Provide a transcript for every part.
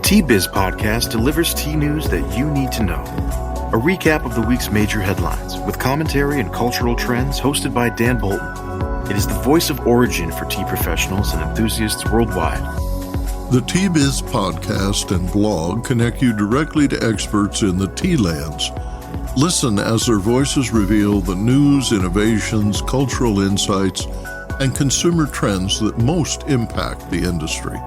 T-Biz Podcast delivers tea news that you need to know. A recap of the week's major headlines with commentary and cultural trends hosted by Dan Bolton. It is the voice of origin for tea professionals and enthusiasts worldwide. The T-Biz Podcast and blog connect you directly to experts in the tea lands. Listen as their voices reveal the news, innovations, cultural insights, and consumer trends that most impact the industry.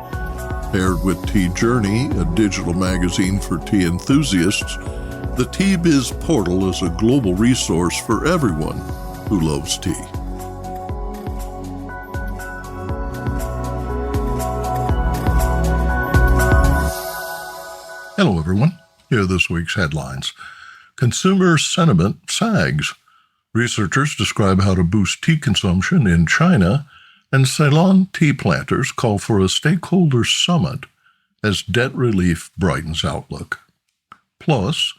Paired with Tea Journey, a digital magazine for tea enthusiasts, the T-Biz portal is a global resource for everyone who loves tea. Hello, everyone. Here are this week's headlines. Consumer sentiment sags. Researchers describe how to boost tea consumption in China, and Ceylon tea planters call for a stakeholder summit as debt relief brightens outlook. Plus,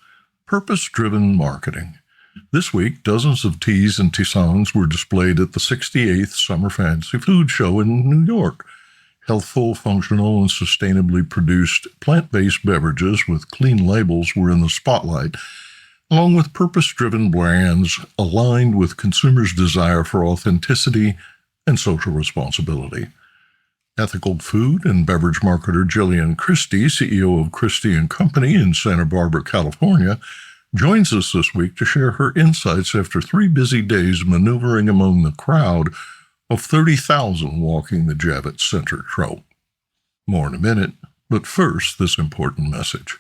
purpose-driven marketing. This week, dozens of teas and tisanes were displayed at the 68th Summer Fancy Food Show in New York. Healthful, functional, and sustainably produced plant-based beverages with clean labels were in the spotlight, along with purpose-driven brands aligned with consumers' desire for authenticity and social responsibility. Ethical food and beverage marketer Gillian, CEO of Christie Co in Santa Barbara, California, joins us this week to share her insights after 3 busy days maneuvering among the crowd of 30,000 walking the Javits Center trope. More in a minute, but first, this important message.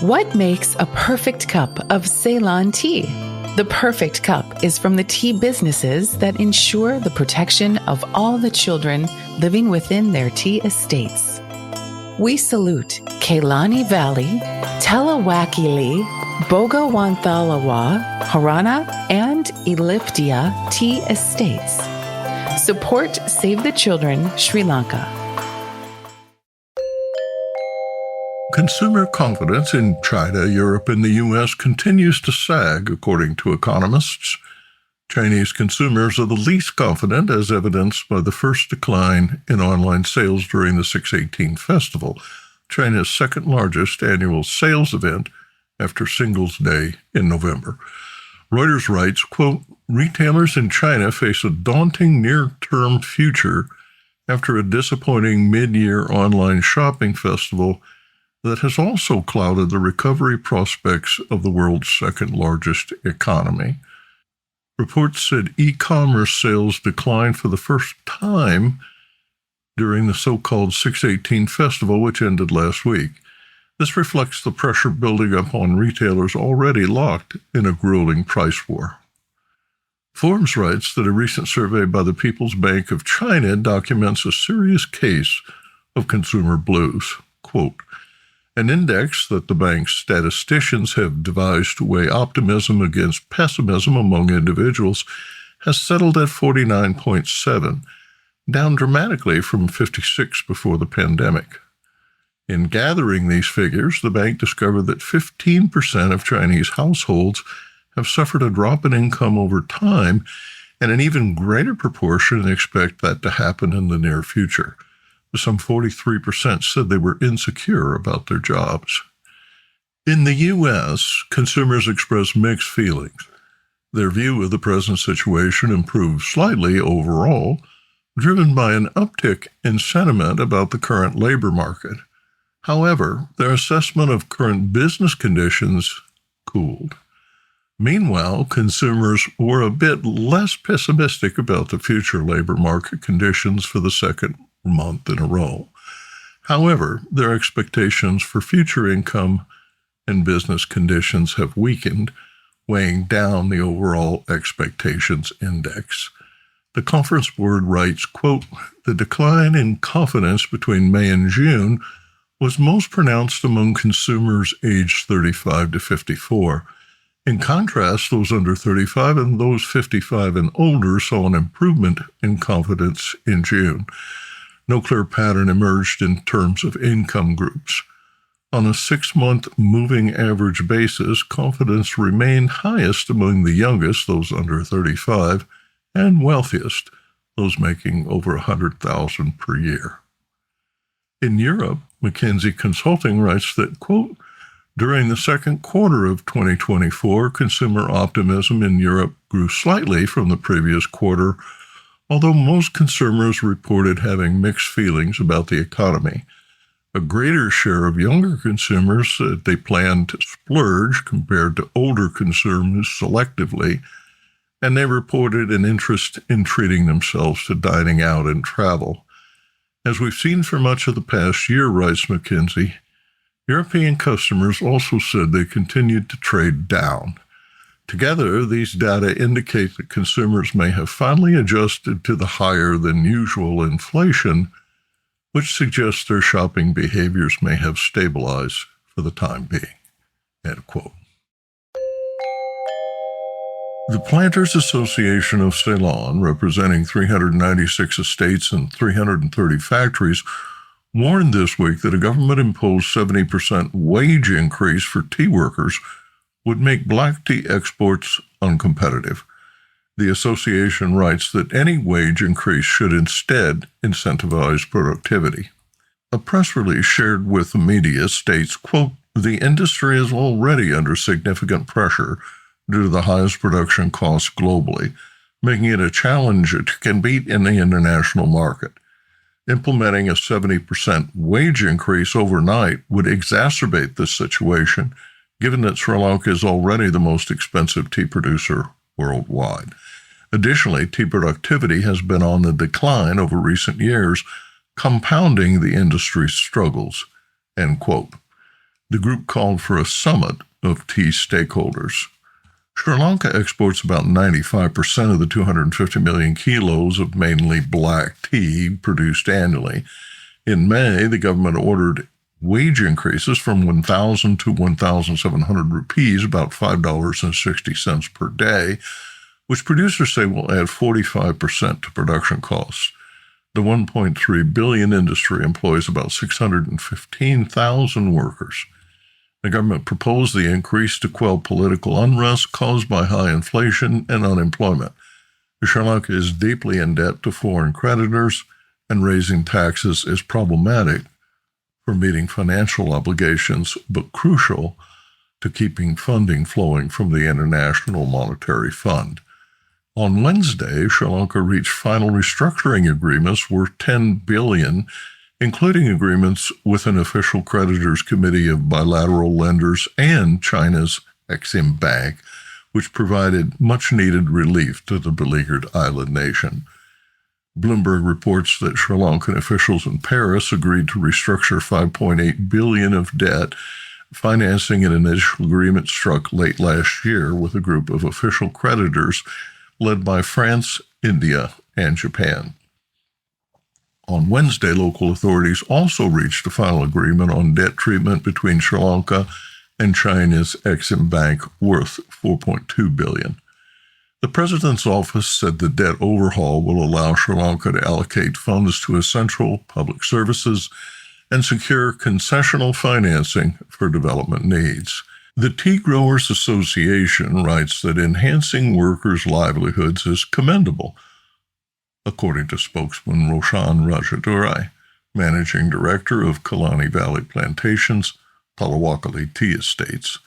What makes a perfect cup of Ceylon tea? The perfect cup is from the tea businesses that ensure the protection of all the children living within their tea estates. We salute Kailani Valley, Telawakili, Bogawanthalawa, Harana, and Elliptia tea estates. Support Save the Children, Sri Lanka. Consumer confidence in China, Europe, and the U.S. continues to sag, according to economists. Chinese consumers are the least confident, as evidenced by the first decline in online sales during the 618 Festival, China's second-largest annual sales event after Singles' Day in November. Reuters writes, quote, retailers in China face a daunting near-term future after a disappointing mid-year online shopping festival that has also clouded the recovery prospects of the world's second-largest economy. Reports said e-commerce sales declined for the first time during the so-called 618 Festival, which ended last week. This reflects the pressure building up on retailers already locked in a grueling price war. Forbes writes that a recent survey by the People's Bank of China documents a serious case of consumer blues. Quote, an index that the bank's statisticians have devised to weigh optimism against pessimism among individuals has settled at 49.7, down dramatically from 56 before the pandemic. In gathering these figures, the bank discovered that 15% of Chinese households have suffered a drop in income over time, and an even greater proportion expect that to happen in the near future. Some 43% said they were insecure about their jobs. In the U.S., consumers express mixed feelings. Their view of the present situation improved slightly overall, driven by an uptick in sentiment about the current labor market. However, their assessment of current business conditions cooled. Meanwhile, consumers were a bit less pessimistic about the future labor market conditions for the second month in a row. However, their expectations for future income and business conditions have weakened, weighing down the overall expectations index. The Conference Board writes, quote, the decline in confidence between May and June was most pronounced among consumers aged 35 to 54. In contrast, those under 35 and those 55 and older saw an improvement in confidence in June. No clear pattern emerged in terms of income groups. On a 6-month moving average basis, confidence remained highest among the youngest, those under 35, and wealthiest, those making over $100,000 per year. In Europe, McKinsey Consulting writes that, quote, during the second quarter of 2024, consumer optimism in Europe grew slightly from the previous quarter, although most consumers reported having mixed feelings about the economy. A greater share of younger consumers said they planned to splurge compared to older consumers selectively, and they reported an interest in treating themselves to dining out and travel. As we've seen for much of the past year, writes McKinsey, European customers also said they continued to trade down. Together, these data indicate that consumers may have finally adjusted to the higher-than-usual inflation, which suggests their shopping behaviors may have stabilized for the time being. End quote. The Planters Association of Ceylon, representing 396 estates and 330 factories, warned this week that a government-imposed 70% wage increase for tea workers would make black tea exports uncompetitive. The association writes that any wage increase should instead incentivize productivity. A press release shared with the media states, quote, the industry is already under significant pressure due to the highest production costs globally, making it a challenge to compete in the international market. Implementing a 70% wage increase overnight would exacerbate this situation, given that Sri Lanka is already the most expensive tea producer worldwide. Additionally, tea productivity has been on the decline over recent years, compounding the industry's struggles. End quote. The group called for a summit of tea stakeholders. Sri Lanka exports about 95% of the 250 million kilos of mainly black tea produced annually. In May, the government ordered wage increases from 1,000 to 1,700 rupees, about $5.60 per day, which producers say will add 45% to production costs. The $1.3 billion industry employs about 615,000 workers. The government proposed the increase to quell political unrest caused by high inflation and unemployment. Sri Lanka is deeply in debt to foreign creditors, and raising taxes is problematic for meeting financial obligations, but crucial to keeping funding flowing from the International Monetary Fund. On Wednesday, Sri Lanka reached final restructuring agreements worth $10 billion, including agreements with an official creditors committee of bilateral lenders and China's Exim Bank, which provided much-needed relief to the beleaguered island nation. Bloomberg reports that Sri Lankan officials in Paris agreed to restructure $5.8 billion of debt, financing an initial agreement struck late last year with a group of official creditors led by France, India, and Japan. On Wednesday, local authorities also reached a final agreement on debt treatment between Sri Lanka and China's Exim Bank worth $4.2 billion. The president's office said the debt overhaul will allow Sri Lanka to allocate funds to essential public services and secure concessional financing for development needs. The Tea Growers Association writes that enhancing workers' livelihoods is commendable, according to spokesman Roshan Rajadurai, managing director of Kalani Valley Plantations, Talawakali Tea Estates.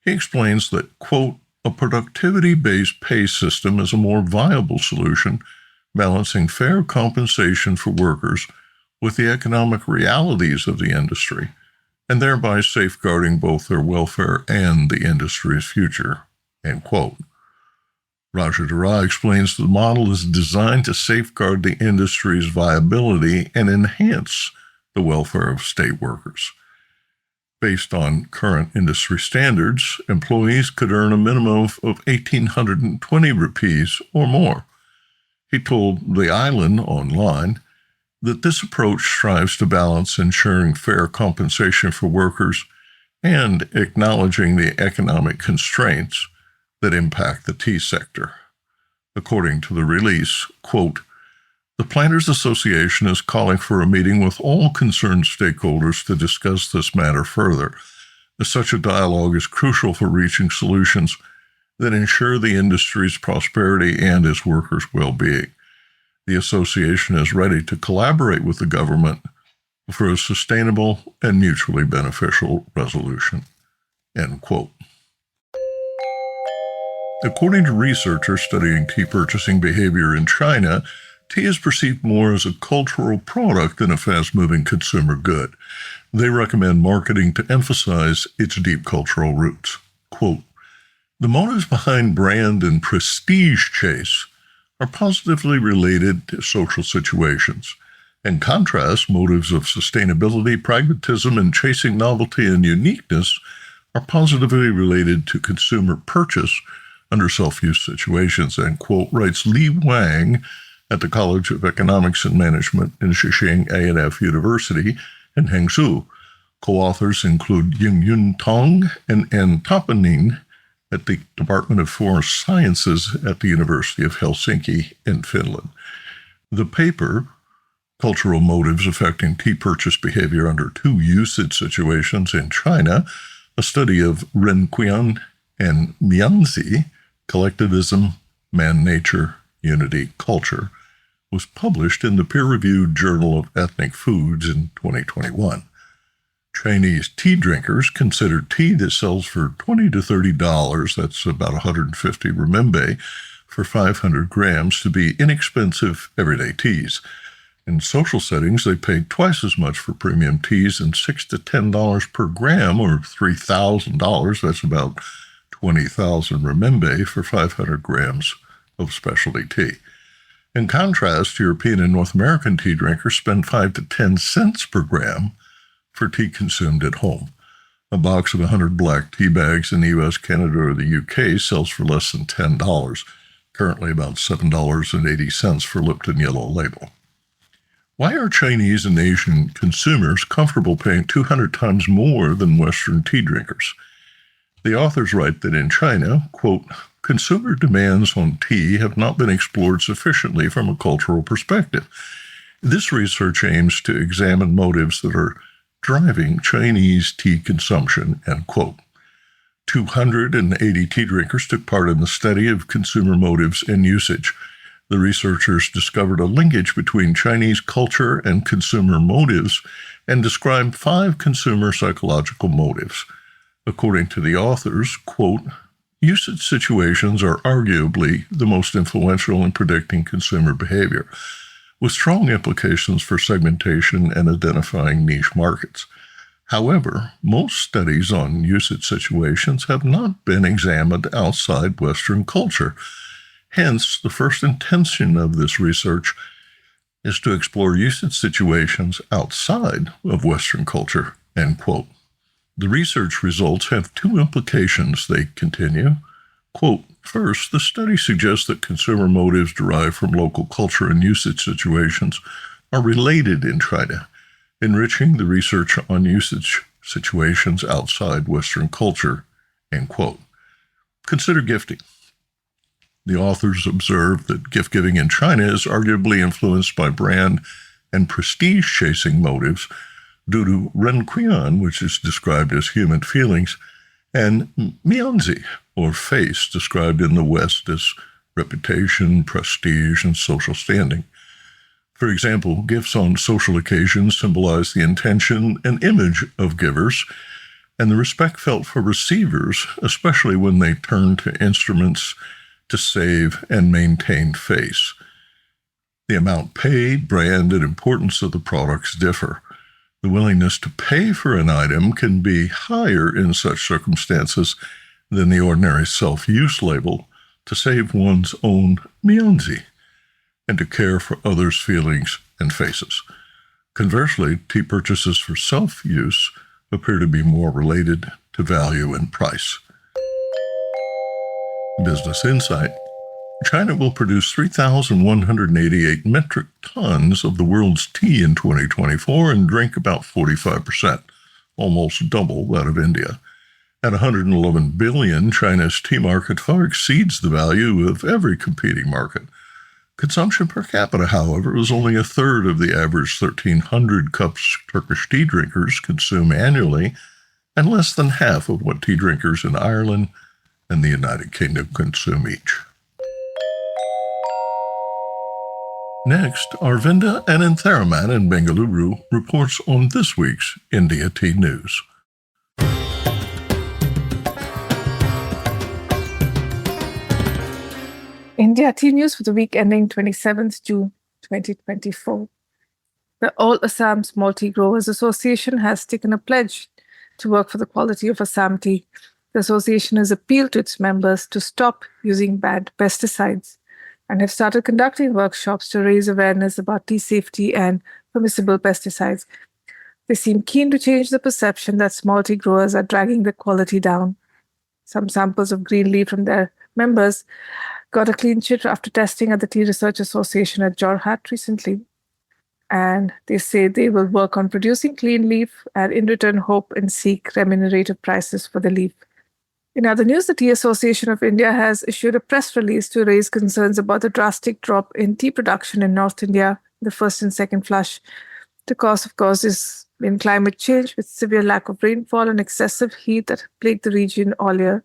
He explains that, quote, a productivity-based pay system is a more viable solution, balancing fair compensation for workers with the economic realities of the industry, and thereby safeguarding both their welfare and the industry's future, end quote. Rajadurai explains the model is designed to safeguard the industry's viability and enhance the welfare of state workers. Based on current industry standards, employees could earn a minimum of 1,820 rupees or more. He told the island online that this approach strives to balance ensuring fair compensation for workers and acknowledging the economic constraints that impact the tea sector. According to the release, quote, the Planters Association is calling for a meeting with all concerned stakeholders to discuss this matter further, as such a dialogue is crucial for reaching solutions that ensure the industry's prosperity and its workers' well-being. The association is ready to collaborate with the government for a sustainable and mutually beneficial resolution." End quote. According to researchers studying tea purchasing behavior in China, tea is perceived more as a cultural product than a fast-moving consumer good. They recommend marketing to emphasize its deep cultural roots. Quote, "The motives behind brand and prestige chase are positively related to social situations. In contrast, motives of sustainability, pragmatism, and chasing novelty and uniqueness are positively related to consumer purchase under self-use situations," end quote, writes Li Wang at the College of Economics and Management in Zhejiang A&F University in Hangzhou. Co-authors include Yingyun Tong and Ann Topanen at the Department of Forest Sciences at the University of Helsinki in Finland. The paper, Cultural Motives Affecting Tea Purchase Behavior Under Two Usage Situations in China, a study of Renqian and Mianzi, Collectivism, Man-Nature, Unity, Culture, was published in the peer-reviewed Journal of Ethnic Foods in 2021. Chinese tea drinkers consider tea that sells for $20 to $30, that's about 150 renminbi, for 500 grams to be inexpensive everyday teas. In social settings, they pay twice as much for premium teas and $6 to $10 per gram, or $3,000, that's about 20,000 renminbi, for 500 grams of specialty tea. In contrast, European and North American tea drinkers spend 5 to 10 cents per gram for tea consumed at home. A box of 100 black tea bags in the U.S., Canada, or the U.K. sells for less than $10, currently about $7.80 for Lipton Yellow Label. Why are Chinese and Asian consumers comfortable paying 200 times more than Western tea drinkers? The authors write that in China, quote, "consumer demands on tea have not been explored sufficiently from a cultural perspective. This research aims to examine motives that are driving Chinese tea consumption," end quote. 280 tea drinkers took part in the study of consumer motives and usage. The researchers discovered a linkage between Chinese culture and consumer motives and described 5 consumer psychological motives. According to the authors, quote, "usage situations are arguably the most influential in predicting consumer behavior, with strong implications for segmentation and identifying niche markets. However, most studies on usage situations have not been examined outside Western culture. Hence, the first intention of this research is to explore usage situations outside of Western culture," end quote. The research results have 2 implications, they continue. Quote, "First, the study suggests that consumer motives derived from local culture and usage situations are related in China, enriching the research on usage situations outside Western culture," end quote. Consider gifting. The authors observe that gift-giving in China is arguably influenced by brand and prestige-chasing motives due to Renqian, which is described as human feelings, and Mianzi, or face, described in the West as reputation, prestige, and social standing. For example, gifts on social occasions symbolize the intention and image of givers and the respect felt for receivers, especially when they turn to instruments to save and maintain face. The amount paid, brand, and importance of the products differ. The willingness to pay for an item can be higher in such circumstances than the ordinary self-use label to save one's own mianzi and to care for others' feelings and faces. Conversely, tea purchases for self-use appear to be more related to value and price. Business Insight. China will produce 3,188 metric tons of the world's tea in 2024 and drink about 45%, almost double that of India. At $111 billion, China's tea market far exceeds the value of every competing market. Consumption per capita, however, is only a third of the average 1,300 cups Turkish tea drinkers consume annually, and less than half of what tea drinkers in Ireland and the United Kingdom consume each. Next, Arvinda Anantharaman in Bengaluru reports on this week's India Tea News. India Tea News for the week ending 27th June 2024. The All Assam Small Tea Growers Association has taken a pledge to work for the quality of Assam tea. The association has appealed to its members to stop using banned pesticides and have started conducting workshops to raise awareness about tea safety and permissible pesticides. They seem keen to change the perception that small tea growers are dragging the quality down. Some samples of green leaf from their members got a clean chit after testing at the Tea Research Association at Jorhat recently. And they say they will work on producing clean leaf and in return hope and seek remunerative prices for the leaf. In other news, the Tea Association of India has issued a press release to raise concerns about the drastic drop in tea production in North India, the first and second flush. The cause, of course, is in climate change with severe lack of rainfall and excessive heat that plagued the region all year.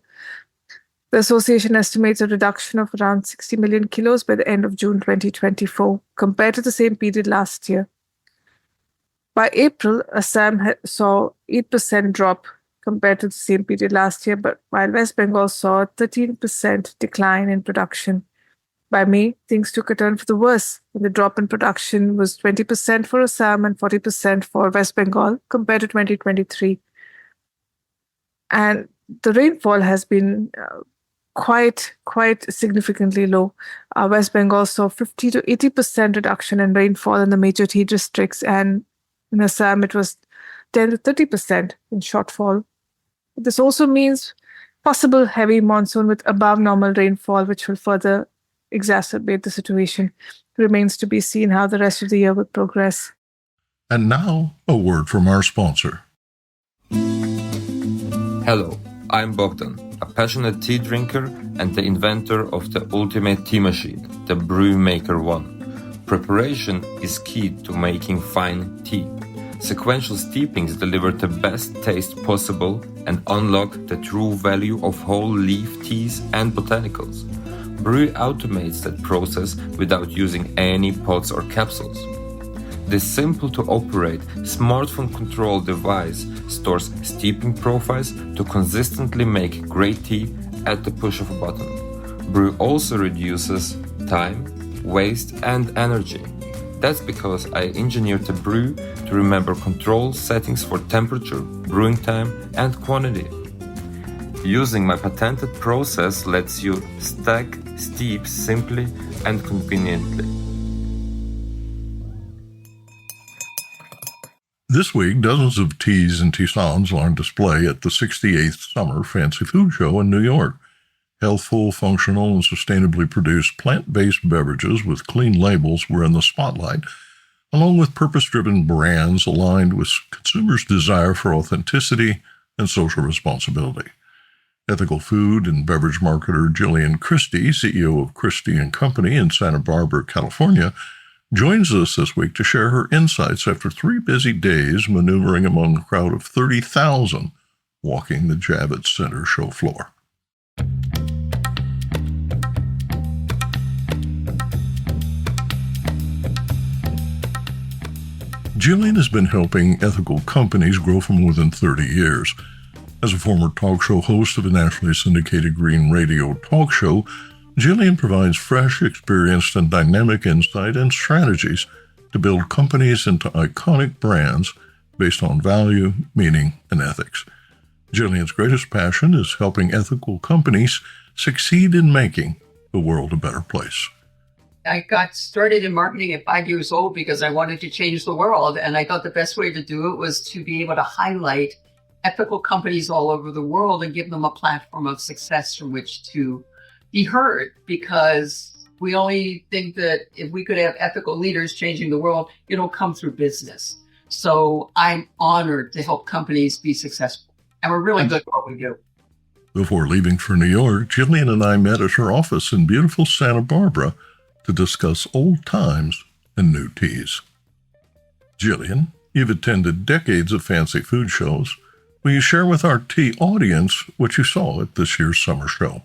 The association estimates a reduction of around 60 million kilos by the end of June 2024, compared to the same period last year. By April, Assam saw 8% drop compared to the same period last year, but while West Bengal saw a 13% decline in production. By May, things took a turn for the worse, when the drop in production was 20% for Assam and 40% for West Bengal compared to 2023. And the rainfall has been quite significantly low. West Bengal saw 50 to 80% reduction in rainfall in the major tea districts, and in Assam it was 10 to 30% in shortfall. This also means possible heavy monsoon with above normal rainfall, which will further exacerbate the situation. It remains to be seen how the rest of the year will progress. And now, a word from our sponsor. Hello, I'm Bogdan, a passionate tea drinker and the inventor of the ultimate tea machine, the Brew Maker 1. Preparation is key to making fine tea. Sequential steepings deliver the best taste possible and unlock the true value of whole leaf teas and botanicals. Brew automates that process without using any pots or capsules. This simple-to-operate, smartphone-controlled device stores steeping profiles to consistently make great tea at the push of a button. Brew also reduces time, waste, and energy. That's because I engineered the brew to remember control settings for temperature, brewing time, and quantity. Using my patented process lets you stack steep simply and conveniently. This week, dozens of teas and tisanes are on display at the 68th Summer Fancy Food Show in New York. Healthful, functional, and sustainably produced plant-based beverages with clean labels were in the spotlight, along with purpose-driven brands aligned with consumers' desire for authenticity and social responsibility. Ethical food and beverage marketer Gillian Christie, CEO of Christie Company in Santa Barbara, California, joins us this week to share her insights after 3 busy days maneuvering among a crowd of 30,000 walking the Javits Center show floor. Gillian has been helping ethical companies grow for more than 30 years. As a former talk show host of a nationally syndicated green radio talk show, Gillian provides fresh, experienced, and dynamic insight and strategies to build companies into iconic brands based on value, meaning, and ethics. Gillian's greatest passion is helping ethical companies succeed in making the world a better place. I got started in marketing at 5 years old because I wanted to change the world, and I thought the best way to do it was to be able to highlight ethical companies all over the world and give them a platform of success from which to be heard, because we only think that if we could have ethical leaders changing the world, it'll come through business. So I'm honored to help companies be successful. And we're really good at what we do. Before leaving for New York, Gillian and I met at her office in beautiful Santa Barbara to discuss old times and new teas. Gillian, you've attended decades of fancy food shows. Will you share with our tea audience what you saw at this year's summer show?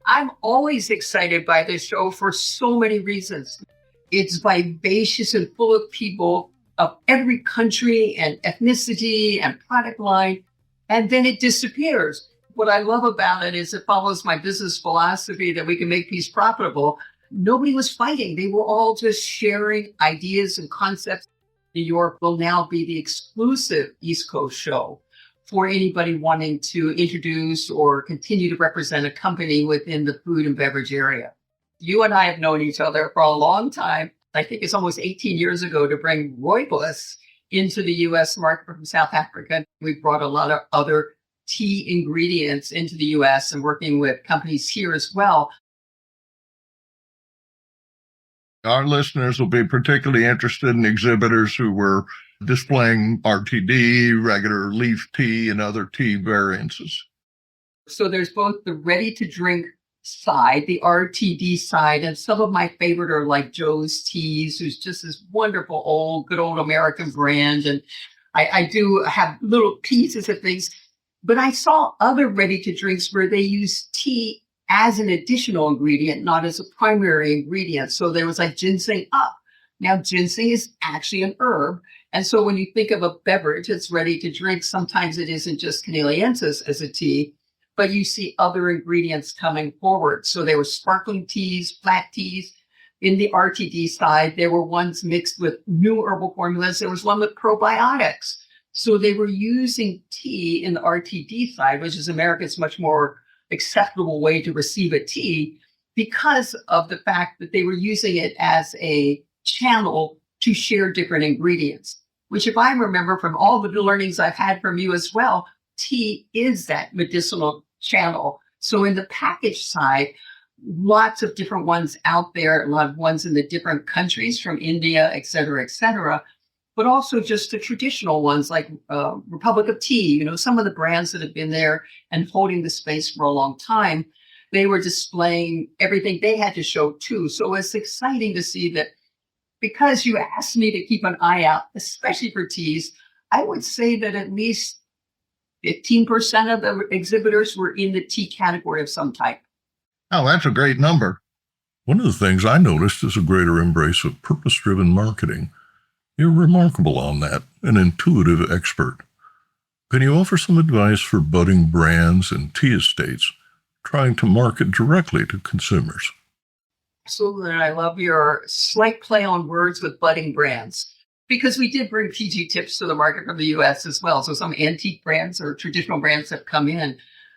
I'm always excited by this show for so many reasons. It's vivacious and full of people of every country and ethnicity and product line, and then it disappears. What I love about it is it follows my business philosophy that we can make peace profitable. Nobody was fighting. They were all just sharing ideas and concepts. New York will now be the exclusive East Coast show for anybody wanting to introduce or continue to represent a company within the food and beverage area. You and I have known each other for a long time. I think it's almost 18 years ago to bring rooibos into the U.S. market from South Africa. We brought a lot of other tea ingredients into the U.S. and working with companies here as well. Our listeners will be particularly interested in exhibitors who were displaying RTD, regular leaf tea, and other tea variances. So there's both the ready-to-drink side, the RTD side, and some of my favorite are like Joe's Teas, who's just this wonderful good old American brand. And I do have little pieces of things, but I saw other ready-to-drinks where they use tea as an additional ingredient, not as a primary ingredient. So there was like ginseng up. Now, ginseng is actually an herb. And so when you think of a beverage that's ready to drink, sometimes it isn't just caneliensis as a tea, but you see other ingredients coming forward. So there were sparkling teas, flat teas. In the RTD side, there were ones mixed with new herbal formulas. There was one with probiotics. So they were using tea in the RTD side, which is America's much more acceptable way to receive a tea, because of the fact that they were using it as a channel to share different ingredients, which, if I remember from all the learnings I've had from you as well, tea is that medicinal channel. So in the package side, lots of different ones out there, a lot of ones in the different countries from India, et cetera, but also just the traditional ones like Republic of Tea, some of the brands that have been there and holding the space for a long time. They were displaying everything they had to show too. So it's exciting to see that, because you asked me to keep an eye out, especially for teas. I would say that at least 15% of the exhibitors were in the tea category of some type. Oh, that's a great number. One of the things I noticed is a greater embrace of purpose-driven marketing. You're remarkable on that, an intuitive expert. Can you offer some advice for budding brands and tea estates trying to market directly to consumers? Absolutely. And I love your slight play on words with budding brands, because we did bring PG tips to the market from the US as well. So some antique brands or traditional brands have come in,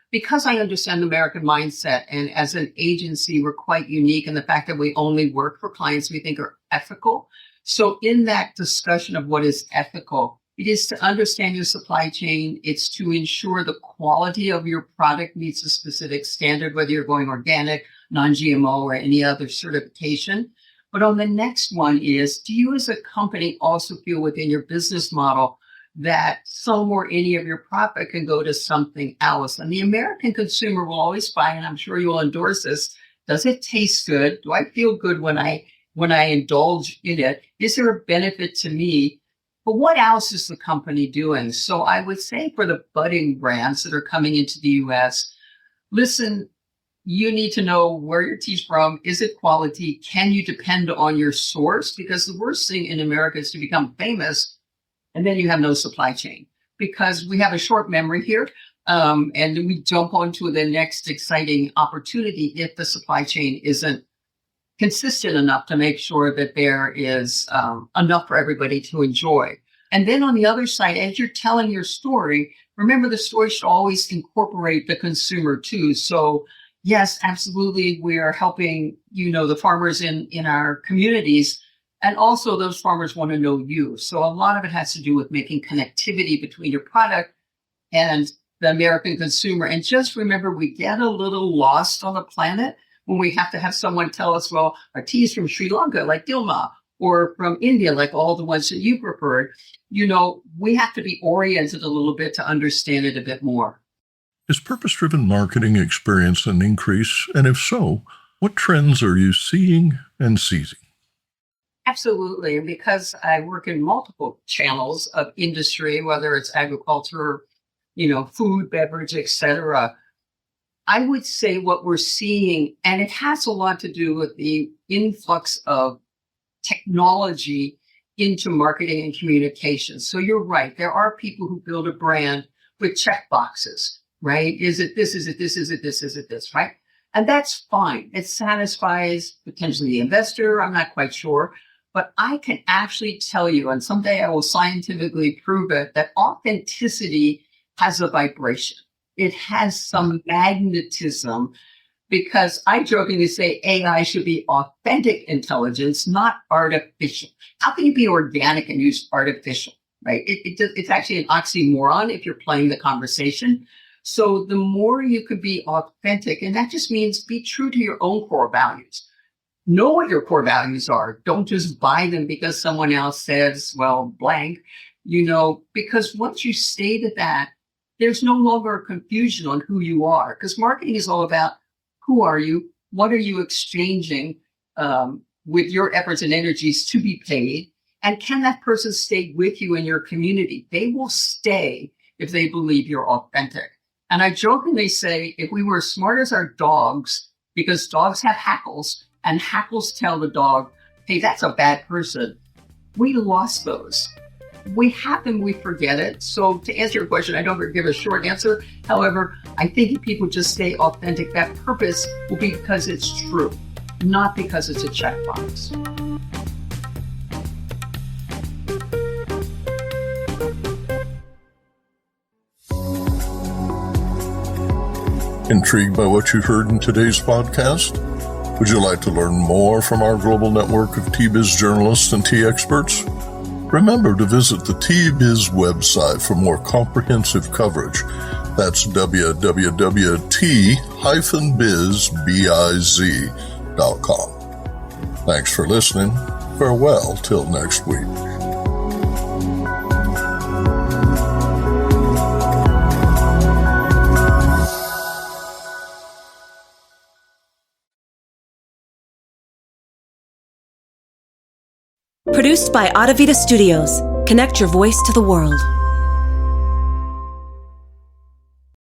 because I understand the American mindset. And as an agency, we're quite unique in the fact that we only work for clients we think are ethical. So in that discussion of what is ethical, it is to understand your supply chain. It's to ensure the quality of your product meets a specific standard, whether you're going organic, non-GMO, or any other certification. But on the next one is, do you as a company also feel within your business model that some or any of your profit can go to something else? And the American consumer will always buy, and I'm sure you will endorse this, does it taste good? Do I feel good when I indulge in it? Is there a benefit to me? But what else is the company doing? So I would say for the budding brands that are coming into the US, listen, you need to know where your tea's from. Is it quality? Can you depend on your source? Because the worst thing in America is to become famous and then you have no supply chain, because we have a short memory here. And we jump onto the next exciting opportunity if the supply chain isn't consistent enough to make sure that there is enough for everybody to enjoy. And then on the other side, as you're telling your story, remember the story should always incorporate the consumer too. So yes, absolutely, we are helping, the farmers in our communities. And also those farmers want to know you. So a lot of it has to do with making connectivity between your product and the American consumer. And just remember, we get a little lost on the planet when we have to have someone tell us, well, our tea is from Sri Lanka, like Dilma, or from India, like all the ones that you preferred. We have to be oriented a little bit to understand it a bit more. Is purpose-driven marketing experiencing an increase? And if so, what trends are you seeing and seizing? Absolutely. And because I work in multiple channels of industry, whether it's agriculture, food, beverage, et cetera, I would say what we're seeing, and it has a lot to do with the influx of technology into marketing and communications. So you're right. There are people who build a brand with check boxes, right? Is it this? Is it this? Is it this? Is it this? Right? And that's fine. It satisfies potentially the investor. I'm not quite sure. But I can actually tell you, and someday I will scientifically prove it, that authenticity has a vibration. It has some magnetism, because I jokingly say AI should be authentic intelligence, not artificial. How can you be organic and use artificial, right? It's actually an oxymoron if you're playing the conversation. So the more you could be authentic, and that just means be true to your own core values. Know what your core values are. Don't just buy them because someone else says, well, blank, because once you stay to that, there's no longer a confusion on who you are, because marketing is all about who are you? What are you exchanging with your efforts and energies to be paid? And can that person stay with you in your community? They will stay if they believe you're authentic. And I jokingly say, if we were as smart as our dogs, because dogs have hackles, and hackles tell the dog, hey, that's a bad person, we lost those. We have them, we forget it. So to answer your question, I don't give a short answer. However, I think if people just stay authentic, that purpose will be because it's true, not because it's a checkbox. Intrigued by what you heard in today's podcast? Would you like to learn more from our global network of T-Biz journalists and tea experts? Remember to visit the T-Biz website for more comprehensive coverage. That's www.t-biz.com. Thanks for listening. Farewell till next week. Produced by Adavita Studios. Connect your voice to the world.